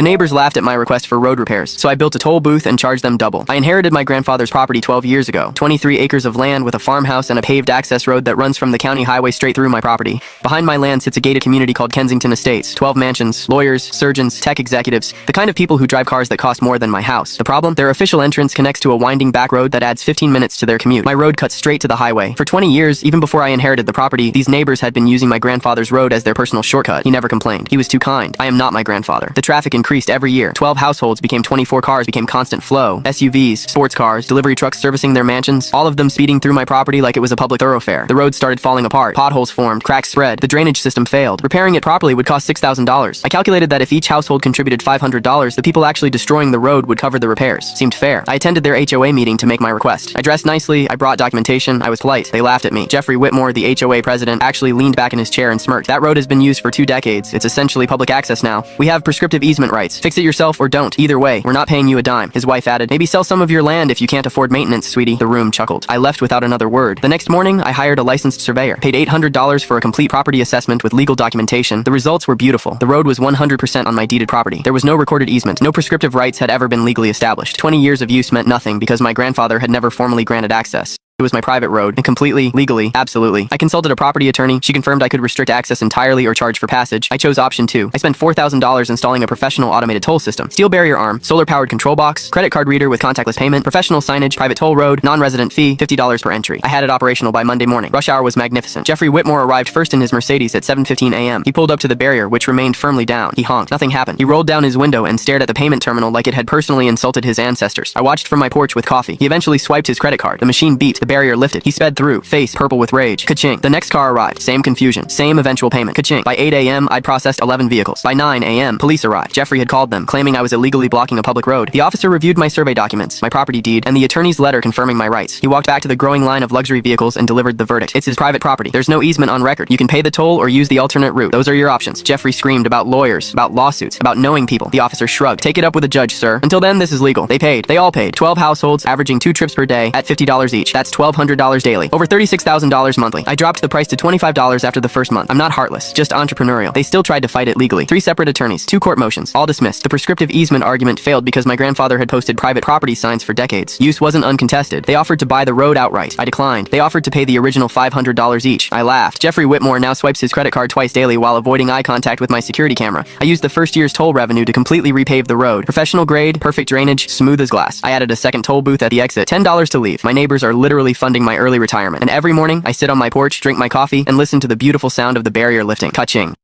The neighbors laughed at my request for road repairs, so I built a toll booth and charged them double. I inherited my grandfather's property 12 years ago, 23 acres of land with a farmhouse and a paved access road that runs from the county highway straight through my property. Behind my land sits a gated community called Kensington Estates, 12 mansions, lawyers, surgeons, tech executives, the kind of people who drive cars that cost more than my house. The problem? Their official entrance connects to a winding back road that adds 15 minutes to their commute. My road cuts straight to the highway. For 20 years, even before I inherited the property, these neighbors had been using my grandfather's road as their personal shortcut. He never complained. He was too kind. I am not my grandfather. The traffic increased every year. 12 households became 24 cars, became constant flow. SUVs, sports cars, delivery trucks servicing their mansions, all of them speeding through my property like it was a public thoroughfare. The road started falling apart. Potholes formed, cracks spread, the drainage system failed. Repairing it properly would cost $6,000. I calculated that if each household contributed $500, the people actually destroying the road would cover the repairs. Seemed fair. I attended their HOA meeting to make my request. I dressed nicely, I brought documentation, I was polite. They laughed at me. Jeffrey Whitmore, the HOA president, actually leaned back in his chair and smirked. That road has been used for 2 decades. It's essentially public access now. We have prescriptive easement rights. Fix it yourself or don't. Either way, we're not paying you a dime. His wife added, maybe sell some of your land if you can't afford maintenance, sweetie. The room chuckled. I left without another word. The next morning, I hired a licensed surveyor, paid $800 for a complete property assessment with legal documentation. The results were beautiful. The road was 100% on my deeded property. There was no recorded easement. No prescriptive rights had ever been legally established. 20 years of use meant nothing because my grandfather had never formally granted access. It was my private road, and completely, legally, absolutely. I consulted a property attorney. She confirmed I could restrict access entirely or charge for passage. I chose option 2. I spent $4,000 installing a professional automated toll system. Steel barrier arm, solar-powered control box, credit card reader with contactless payment, professional signage, private toll road, non-resident fee, $50 per entry. I had it operational by Monday morning. Rush hour was magnificent. Jeffrey Whitmore arrived first in his Mercedes at 7:15 a.m. He pulled up to the barrier, which remained firmly down. He honked. Nothing happened. He rolled down his window and stared at the payment terminal like it had personally insulted his ancestors. I watched from my porch with coffee. He eventually swiped his credit card. The machine beeped. The barrier lifted. He sped through, face purple with rage. Ka-ching. The next car arrived. Same confusion. Same eventual payment. Ka-ching. By 8 a.m., I'd processed 11 vehicles. By 9 a.m., police arrived. Jeffrey had called them, claiming I was illegally blocking a public road. The officer reviewed my survey documents, my property deed, and the attorney's letter confirming my rights. He walked back to the growing line of luxury vehicles and delivered the verdict. It's his private property. There's no easement on record. You can pay the toll or use the alternate route. Those are your options. Jeffrey screamed about lawyers, about lawsuits, about knowing people. The officer shrugged. Take it up with a judge, sir. Until then, this is legal. They paid. They all paid. 12 households, averaging 2 trips per day, at $50 each. That's $1,200 daily. Over $36,000 monthly. I dropped the price to $25 after the first month. I'm not heartless, just entrepreneurial. They still tried to fight it legally. 3 separate attorneys, 2 court motions, all dismissed. The prescriptive easement argument failed because my grandfather had posted private property signs for decades. Use wasn't uncontested. They offered to buy the road outright. I declined. They offered to pay the original $500 each. I laughed. Jeffrey Whitmore now swipes his credit card twice daily while avoiding eye contact with my security camera. I used the first year's toll revenue to completely repave the road. Professional grade, perfect drainage, smooth as glass. I added a second toll booth at the exit. $10 to leave. My neighbors are literally funding my early retirement. And every morning, I sit on my porch, drink my coffee, and listen to the beautiful sound of the barrier lifting. Ka-ching.